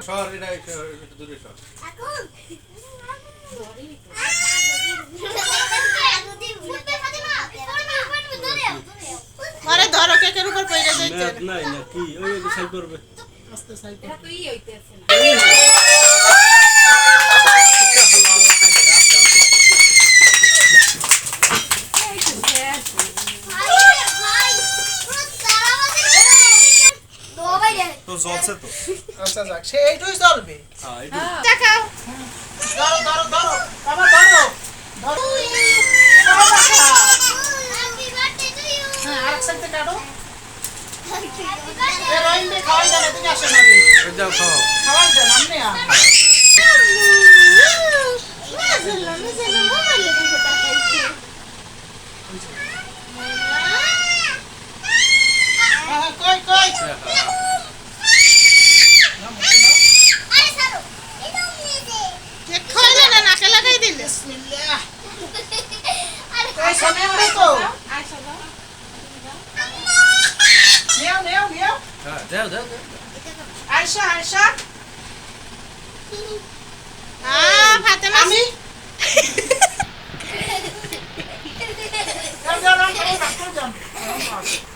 সর এটা একটু দূরে সর। আরে ধরো কেকের উপর পড়ে যাইতে নাই না কি ওই সাইড করবে আস্তে সাইড এটা তো ই হইতেছে না তো চলছে তো আচ্ছা যাক সে এইটুই চলবে হ্যাঁ এটা দেখাও ধরো ধরো ধরো বাবা ধরো ধরো হ্যাঁ আরেক সাইডে কাটো এ রহিম ভাই খাওয়াই দেন এদিকে আসেন আগে যাও খাও খাওয়াই দেন আপনি কই কই কেক খাইলে না নাকে লাগাই দিলে বিসমিল্লাহ কই সামনে তো আচ্ছা দাও নেও নেও নেও হ্যাঁ দাও দাও আয়শা আয়শা ফাতেমা আমি যাও যাও রাম করো রাম করো যাও